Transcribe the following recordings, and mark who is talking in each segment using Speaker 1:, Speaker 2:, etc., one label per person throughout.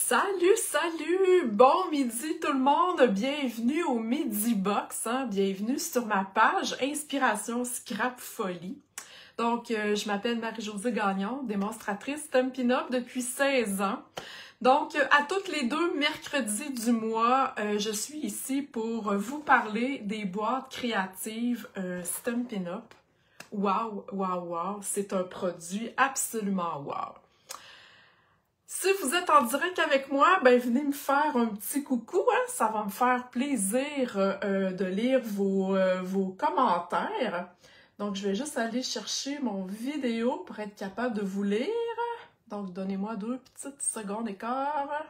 Speaker 1: Salut, salut! Bon midi tout le monde! Bienvenue au Midi Box, bienvenue sur ma page Inspiration Scrap Folie. Donc, je m'appelle Marie-Josée Gagnon, démonstratrice Stampin' Up depuis 16 ans. Donc, à tous les deux mercredis du mois, je suis ici pour vous parler des boîtes créatives Stampin' Up. Wow, wow, wow! C'est un produit absolument wow! Si vous êtes en direct avec moi, ben venez me faire un petit coucou, ça va me faire plaisir de lire vos commentaires. Donc, je vais juste aller chercher mon vidéo pour être capable de vous lire. Donc, donnez-moi 2 petites secondes et quart.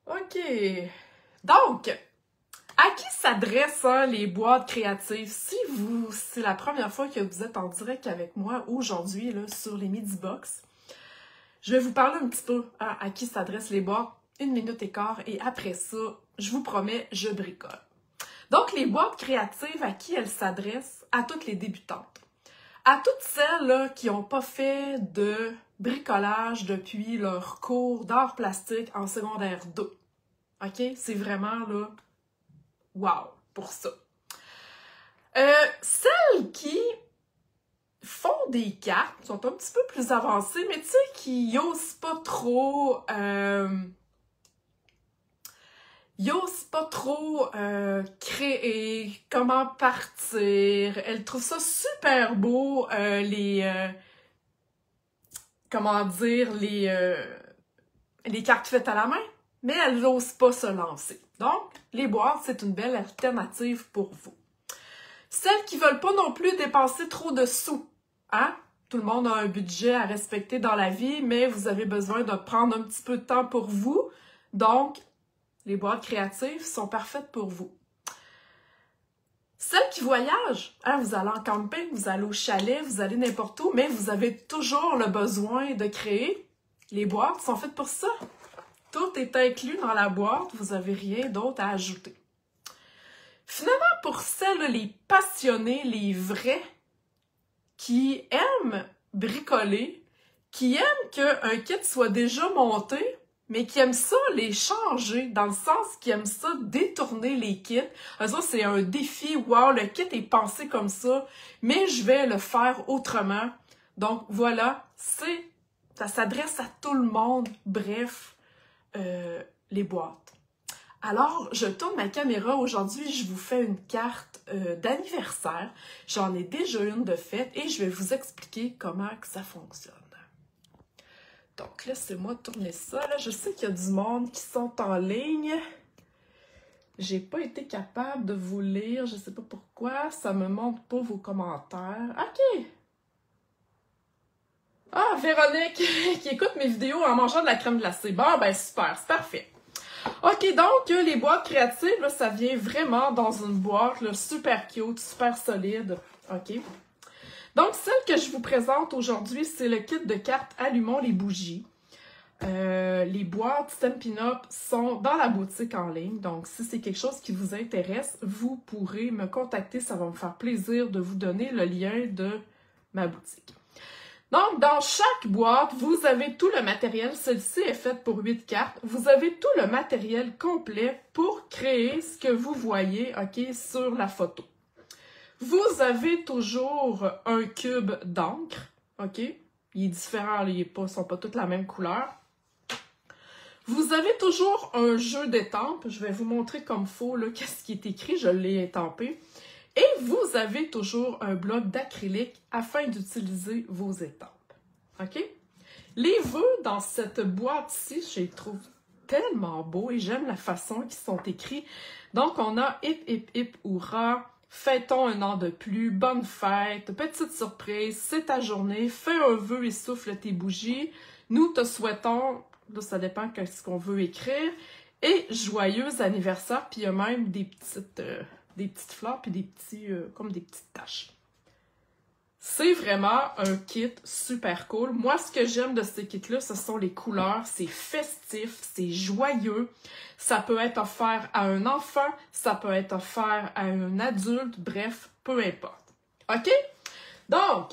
Speaker 1: OK. Donc, à qui s'adressent les boîtes créatives? Si c'est la première fois que vous êtes en direct avec moi aujourd'hui sur les Midi Box, je vais vous parler un petit peu à qui s'adressent les boîtes, 1 minute et quart, et après ça, je vous promets, je bricole. Donc, les boîtes créatives, à qui elles s'adressent? À toutes les débutantes. À toutes celles qui n'ont pas fait de bricolage depuis leur cours d'art plastique en secondaire 2. OK? C'est vraiment là... wow, pour ça. Celles qui font des cartes sont un petit peu plus avancées, mais tu sais, qui n'osent pas trop... créer, comment partir. Elles trouvent ça super beau, comment dire, les cartes faites à la main, mais elles n'osent pas se lancer. Donc, les boîtes, c'est une belle alternative pour vous. Celles qui ne veulent pas non plus dépenser trop de sous, Tout le monde a un budget à respecter dans la vie, mais vous avez besoin de prendre un petit peu de temps pour vous. Donc, les boîtes créatives sont parfaites pour vous. Celles qui voyagent, vous allez en camping, vous allez au chalet, vous allez n'importe où, mais vous avez toujours le besoin de créer. Les boîtes sont faites pour ça. Tout est inclus dans la boîte, vous n'avez rien d'autre à ajouter. Finalement, pour celles, les passionnés, les vrais, qui aiment bricoler, qui aiment qu'un kit soit déjà monté, mais qui aiment ça les changer, dans le sens qui aiment ça détourner les kits. Ça, c'est un défi. Wow, le kit est pensé comme ça, mais je vais le faire autrement. Donc, voilà, ça s'adresse à tout le monde. Bref, les boîtes. Alors, je tourne ma caméra. Aujourd'hui, je vous fais une carte d'anniversaire. J'en ai déjà une de faite et je vais vous expliquer comment que ça fonctionne. Donc, laissez-moi tourner ça. Là, je sais qu'il y a du monde qui sont en ligne. J'ai pas été capable de vous lire. Je sais pas pourquoi. Ça me montre pas vos commentaires. OK! Ah, Véronique qui écoute mes vidéos en mangeant de la crème glacée. Bon, ben super, c'est parfait. OK, donc, les boîtes créatives, là, ça vient vraiment dans une boîte là, super cute, super solide. OK? Donc, celle que je vous présente aujourd'hui, c'est le kit de cartes Allumons les bougies. Les boîtes Stampin' Up sont dans la boutique en ligne. Donc, si c'est quelque chose qui vous intéresse, vous pourrez me contacter. Ça va me faire plaisir de vous donner le lien de ma boutique. Donc, dans chaque boîte, vous avez tout le matériel. Celle-ci est faite pour 8 cartes. Vous avez tout le matériel complet pour créer ce que vous voyez, OK, sur la photo. Vous avez toujours un cube d'encre, OK? Il est différent, ils ne sont pas toutes la même couleur. Vous avez toujours un jeu d'étampes. Je vais vous montrer comme il faut qu'est-ce qui est écrit. Je l'ai étampé. Et vous avez toujours un bloc d'acrylique afin d'utiliser vos étampes. OK? Les vœux dans cette boîte-ci, je les trouve tellement beaux et j'aime la façon qu'ils sont écrits. Donc, on a « Hip, hip, hip, hurrah ». Fêtons un an de plus, bonne fête, petite surprise, c'est ta journée, fais un vœu et souffle tes bougies. Nous te souhaitons, là ça dépend de ce qu'on veut écrire, et joyeux anniversaire, puis il y a même des petites fleurs, puis comme des petites taches. C'est vraiment un kit super cool. Moi, ce que j'aime de ces kits-là, ce sont les couleurs. C'est festif, c'est joyeux. Ça peut être offert à un enfant, ça peut être offert à un adulte, bref, peu importe. OK? Donc,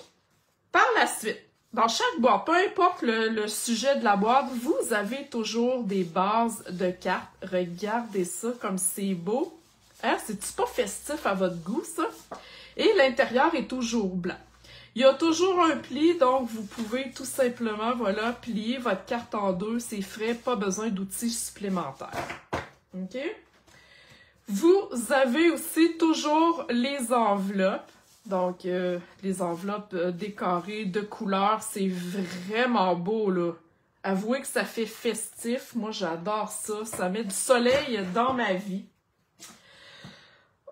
Speaker 1: par la suite, Dans chaque boîte, peu importe le sujet de la boîte, vous avez toujours des bases de cartes. Regardez ça comme c'est beau. Hein? C'est-tu pas festif à votre goût, ça? Et l'intérieur est toujours blanc. Il y a toujours un pli, donc vous pouvez tout simplement, voilà, plier votre carte en deux. C'est frais, pas besoin d'outils supplémentaires. OK? Vous avez aussi toujours les enveloppes. Donc, les enveloppes décorées de couleurs, c'est vraiment beau, là. Avouez que ça fait festif. Moi, j'adore ça. Ça met du soleil dans ma vie.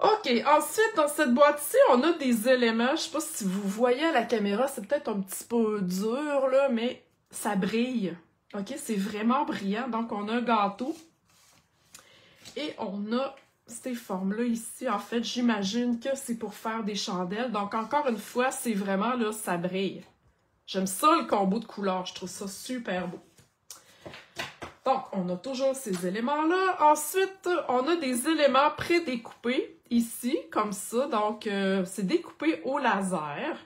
Speaker 1: OK, ensuite, dans cette boîte-ci, on a des éléments. Je sais pas si vous voyez à la caméra, c'est peut-être un petit peu dur, là, mais ça brille. OK, c'est vraiment brillant. Donc, on a un gâteau. Et on a ces formes-là ici. En fait, j'imagine que c'est pour faire des chandelles. Donc, encore une fois, c'est vraiment, là, ça brille. J'aime ça, le combo de couleurs. Je trouve ça super beau. Donc, on a toujours ces éléments-là. Ensuite, on a des éléments prédécoupés ici, comme ça. Donc, c'est découpé au laser.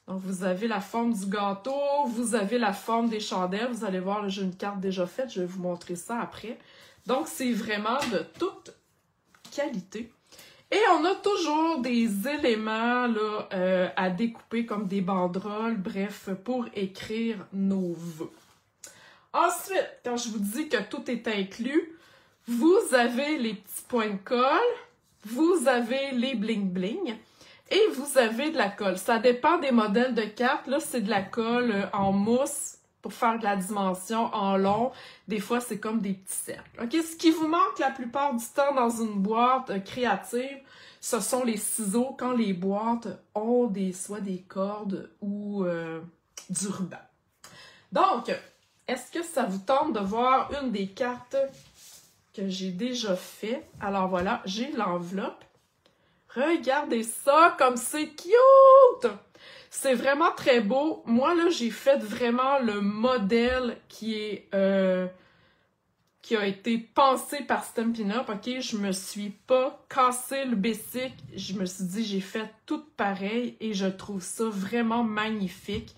Speaker 1: Donc, vous avez la forme du gâteau, vous avez la forme des chandelles. Vous allez voir, j'ai une carte déjà faite. Je vais vous montrer ça après. Donc, c'est vraiment de toute qualité. Et on a toujours des éléments là, à découper comme des banderoles, bref, pour écrire nos vœux. Ensuite, quand je vous dis que tout est inclus, vous avez les petits points de colle, vous avez les bling-bling et vous avez de la colle. Ça dépend des modèles de cartes. Là, c'est de la colle en mousse pour faire de la dimension en long. Des fois, c'est comme des petits cercles. OK? Ce qui vous manque la plupart du temps dans une boîte créative, ce sont les ciseaux quand les boîtes ont soit des cordes ou du ruban. Donc, est-ce que ça vous tente de voir une des cartes que j'ai déjà fait? Alors voilà, j'ai l'enveloppe. Regardez ça, comme c'est cute! C'est vraiment très beau. Moi, là, j'ai fait vraiment le modèle qui a été pensé par Stampin' Up, OK? Je me suis pas cassé le basic. Je me suis dit, j'ai fait tout pareil et je trouve ça vraiment magnifique.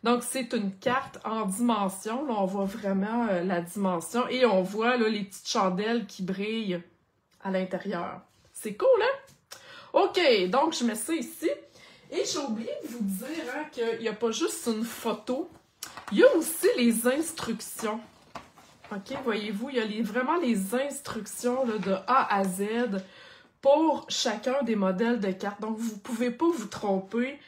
Speaker 1: Donc, c'est une carte en dimension. Là, on voit vraiment la dimension et on voit là, les petites chandelles qui brillent à l'intérieur. C'est cool, hein? OK, donc je mets ça ici. Et j'ai oublié de vous dire hein, qu'il n'y a pas juste une photo. Il y a aussi les instructions. OK, voyez-vous, il y a vraiment les instructions là, de A à Z pour chacun des modèles de cartes. Donc, vous ne pouvez pas vous tromper.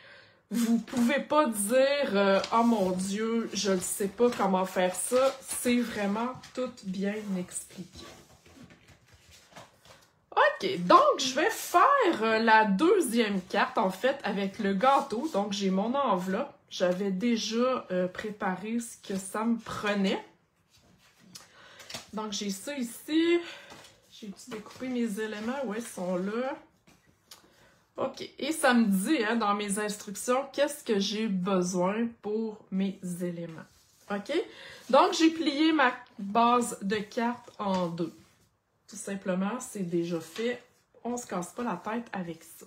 Speaker 1: Vous ne pouvez pas dire « Oh mon Dieu, je ne sais pas comment faire ça ». C'est vraiment tout bien expliqué. OK, donc je vais faire la deuxième carte, en fait, avec le gâteau. Donc, j'ai mon enveloppe. J'avais déjà préparé ce que ça me prenait. Donc, j'ai ça ici. J'ai-tu découpé mes éléments? Oui, ils sont là. OK, et ça me dit, hein, dans mes instructions, qu'est-ce que j'ai besoin pour mes éléments. OK? Donc, j'ai plié ma base de cartes en deux. Tout simplement, c'est déjà fait. On ne se casse pas la tête avec ça.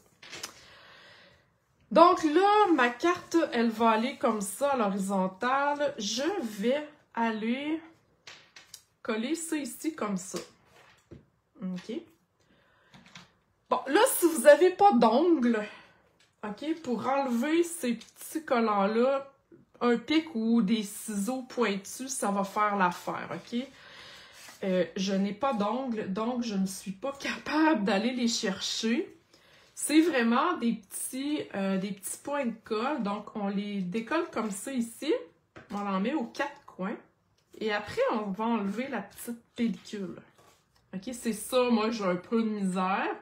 Speaker 1: Donc là, ma carte, elle va aller comme ça à l'horizontale. Je vais aller coller ça ici comme ça. OK? Bon, là, si vous n'avez pas d'ongles, OK, pour enlever ces petits collants-là, un pic ou des ciseaux pointus, ça va faire l'affaire, OK? Je n'ai pas d'ongles, donc je ne suis pas capable d'aller les chercher. C'est vraiment des petits points de colle, donc on les décolle comme ça ici. On en met aux quatre coins. Et après, on va enlever la petite pellicule. OK, c'est ça, moi, j'ai un peu de misère.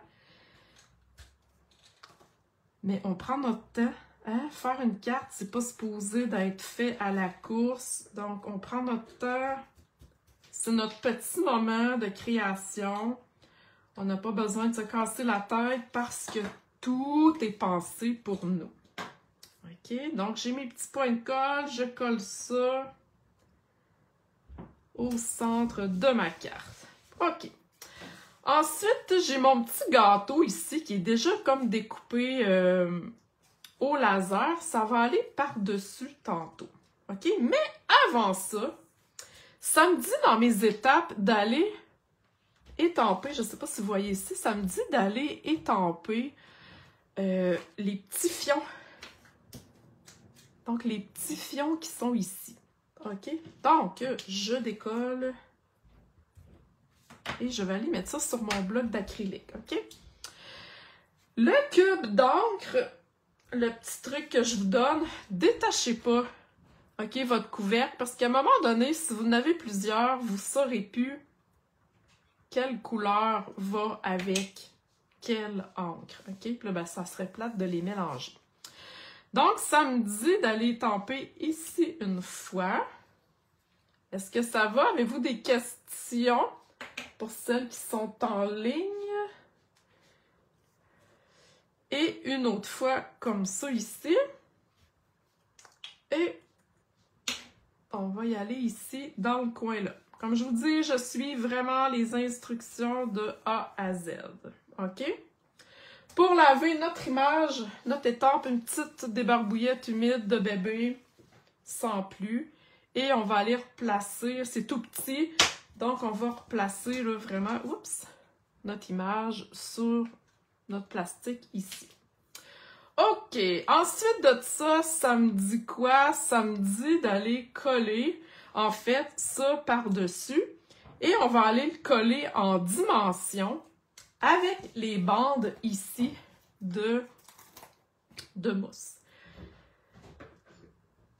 Speaker 1: Mais on prend notre temps. Hein? Faire une carte, c'est pas supposé d'être fait à la course. Donc, on prend notre temps. C'est notre petit moment de création. On n'a pas besoin de se casser la tête parce que tout est pensé pour nous. OK? Donc, j'ai mes petits points de colle. Je colle ça au centre de ma carte. OK. Ensuite, j'ai mon petit gâteau ici qui est déjà comme découpé au laser, ça va aller par-dessus tantôt. OK? Mais avant ça, ça me dit dans mes étapes d'aller étamper, je ne sais pas si vous voyez ici, ça me dit d'aller étamper les petits fions. Donc, les petits fions qui sont ici. OK? Donc, je décolle et je vais aller mettre ça sur mon bloc d'acrylique. OK? Le cube d'encre, le petit truc que je vous donne, détachez pas, OK, votre couvercle, parce qu'à un moment donné, si vous en avez plusieurs, vous ne saurez plus quelle couleur va avec quelle encre, OK? Puis là, ben, ça serait plate de les mélanger. Donc, ça me dit d'aller tamper ici une fois. Est-ce que ça va? Avez-vous des questions pour celles qui sont en ligne? Et une autre fois comme ça ici. Et on va y aller ici dans le coin là. Comme je vous dis, je suis vraiment les instructions de A à Z. OK? Pour laver notre image, notre étampe, une petite débarbouillette humide de bébé, sans plus. Et on va aller replacer, c'est tout petit, donc on va replacer là, vraiment, oups, notre image sur notre plastique ici. OK, ensuite de ça, ça me dit quoi? Ça me dit d'aller coller, en fait, ça par-dessus. Et on va aller le coller en dimension avec les bandes ici de mousse.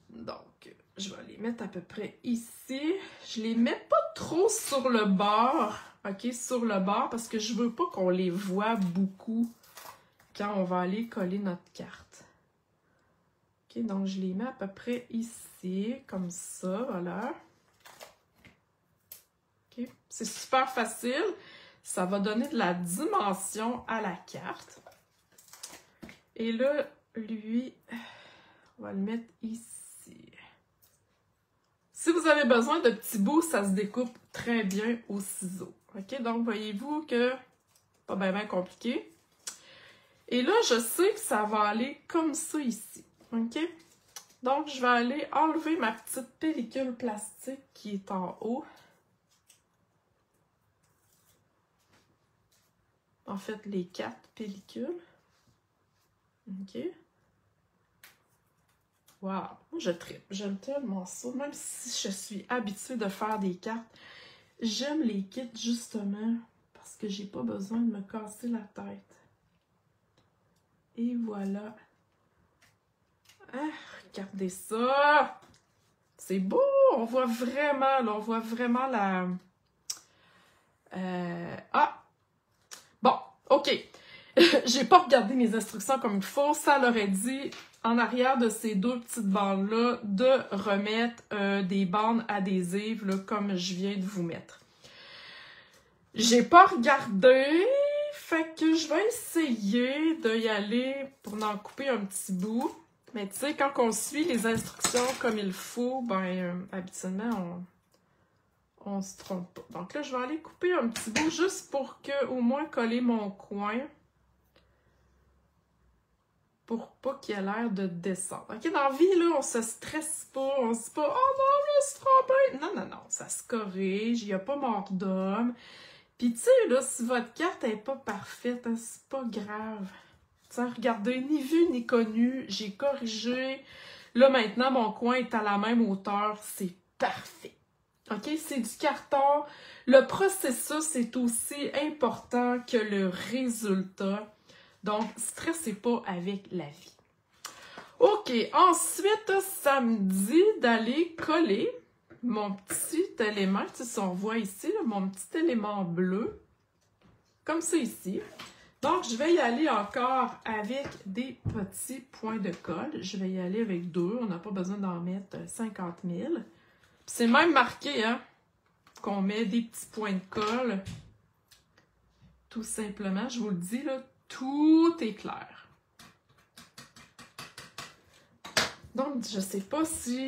Speaker 1: Donc, je vais les mettre à peu près ici. Je les mets pas trop sur le bord, OK, sur le bord, parce que je veux pas qu'on les voit beaucoup quand on va aller coller notre carte. OK, donc je les mets à peu près ici, comme ça, voilà. OK, c'est super facile. Ça va donner de la dimension à la carte. Et là, lui, on va le mettre ici. Si vous avez besoin de petits bouts, ça se découpe très bien au ciseau. OK, donc voyez-vous que pas bien compliqué. Et là, je sais que ça va aller comme ça ici. OK? Donc, je vais aller enlever ma petite pellicule plastique qui est en haut. En fait, les 4 pellicules. OK? Wow! Je trippe. J'aime tellement ça. Même si je suis habituée de faire des cartes, j'aime les kits justement parce que j'ai pas besoin de me casser la tête. Et voilà. Ah, regardez ça! C'est beau! On voit vraiment, là, on voit vraiment la... Ah! Bon, OK. J'ai pas regardé mes instructions comme il faut. Ça l'aurait dit, en arrière de ces deux petites bandes-là, de remettre des bandes adhésives, là, comme je viens de vous mettre. J'ai pas regardé, fait que je vais essayer d'y aller pour en couper un petit bout. Mais tu sais, quand on suit les instructions comme il faut, ben, habituellement, on se trompe pas. Donc là, je vais aller couper un petit bout juste pour que, au moins coller mon coin. Pour pas qu'il ait l'air de descendre. OK, dans la vie, là, on se stresse pas, on se dit pas « Oh non, je me suis trompée! » Non, non, non, ça se corrige, il n'y a pas mort d'homme. Puis tu sais, là, si votre carte n'est pas parfaite, hein, c'est pas grave. Tu sais, regardez, ni vu ni connu, j'ai corrigé. Là, maintenant, mon coin est à la même hauteur, c'est parfait. OK, c'est du carton. Le processus est aussi important que le résultat. Donc, stressez pas avec la vie. OK, ensuite, ça me dit d'aller coller mon petit élément. Tu sais, si on voit ici, là, mon petit élément bleu, comme ça ici. Donc, je vais y aller encore avec des petits points de colle. Je vais y aller avec 2. On n'a pas besoin d'en mettre 50 000. C'est même marqué, hein, qu'on met des petits points de colle. Tout simplement, je vous le dis, là, tout est clair. Donc, je sais pas si...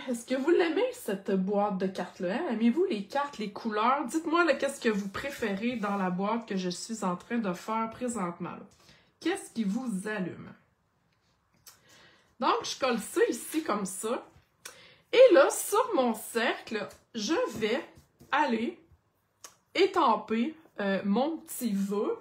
Speaker 1: Est-ce que vous l'aimez, cette boîte de cartes-là? Hein? Aimez-vous les cartes, les couleurs? Dites-moi, qu'est-ce que vous préférez dans la boîte que je suis en train de faire présentement? Qu'est-ce qui vous allume? Donc, je colle ça ici comme ça. Et là, sur mon cercle, je vais aller étamper mon petit vœu.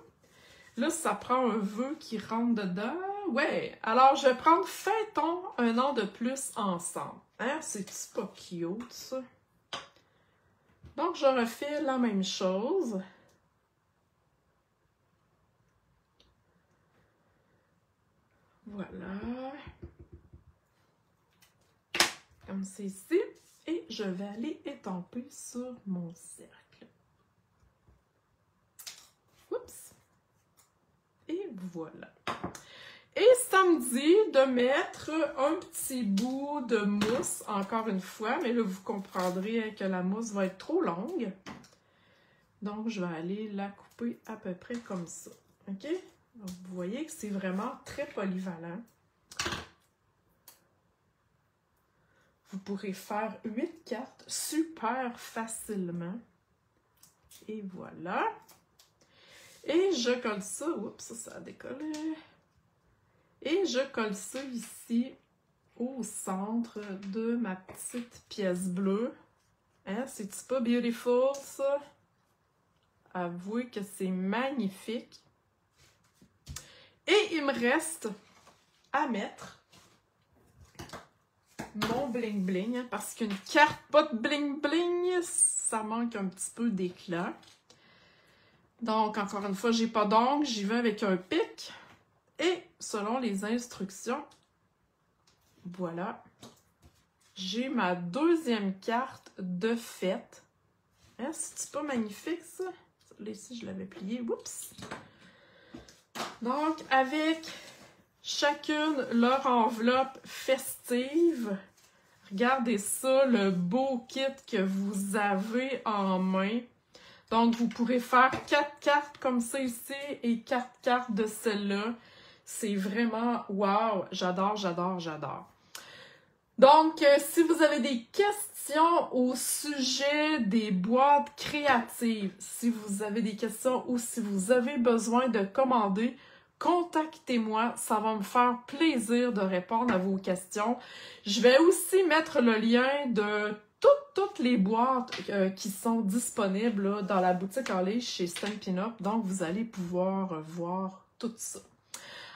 Speaker 1: Là, ça prend un vœu qui rentre dedans. Ouais, alors je vais prendre « Fêtons un an de plus ensemble ». Hein, c'est-tu pas cute, ça? Donc, je refais la même chose. Voilà. Comme c'est ici. Et je vais aller étamper sur mon cercle. Oups. Et voilà. Et ça me dit de mettre un petit bout de mousse, encore une fois, mais là, vous comprendrez que la mousse va être trop longue. Donc, je vais aller la couper à peu près comme ça. OK? Donc, vous voyez que c'est vraiment très polyvalent. Vous pourrez faire 8 cartes super facilement. Et voilà. Et je colle ça. Oups, ça a décollé. Et je colle ça ici au centre de ma petite pièce bleue. Hein, c'est-tu pas beautiful, ça? Avouez que c'est magnifique. Et il me reste à mettre mon bling-bling, hein, parce qu'une carte pas de bling-bling, ça manque un petit peu d'éclat. Donc, encore une fois, j'ai pas d'ongle, j'y vais avec un pic. Et selon les instructions, voilà, j'ai ma deuxième carte de fête. Hein, c'est pas magnifique, ça? Là, ici, je l'avais plié. Oups! Donc, avec chacune leur enveloppe festive. Regardez ça, le beau kit que vous avez en main. Donc, vous pourrez faire 4 cartes comme ça ici et 4 cartes de celle-là. C'est vraiment wow! J'adore, j'adore, j'adore. Donc, si vous avez des questions au sujet des boîtes créatives, si vous avez des questions ou si vous avez besoin de commander, contactez-moi, ça va me faire plaisir de répondre à vos questions. Je vais aussi mettre le lien de toutes les boîtes qui sont disponibles là, dans la boutique en ligne chez Stampin' Up, donc vous allez pouvoir voir tout ça.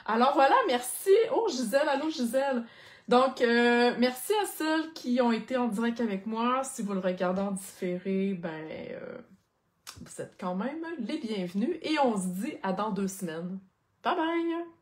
Speaker 1: Alors voilà, merci. Oh, Gisèle, allô Gisèle. Donc, merci à celles qui ont été en direct avec moi. Si vous le regardez en différé, ben, vous êtes quand même les bienvenus. Et on se dit à dans 2 semaines. Bye bye!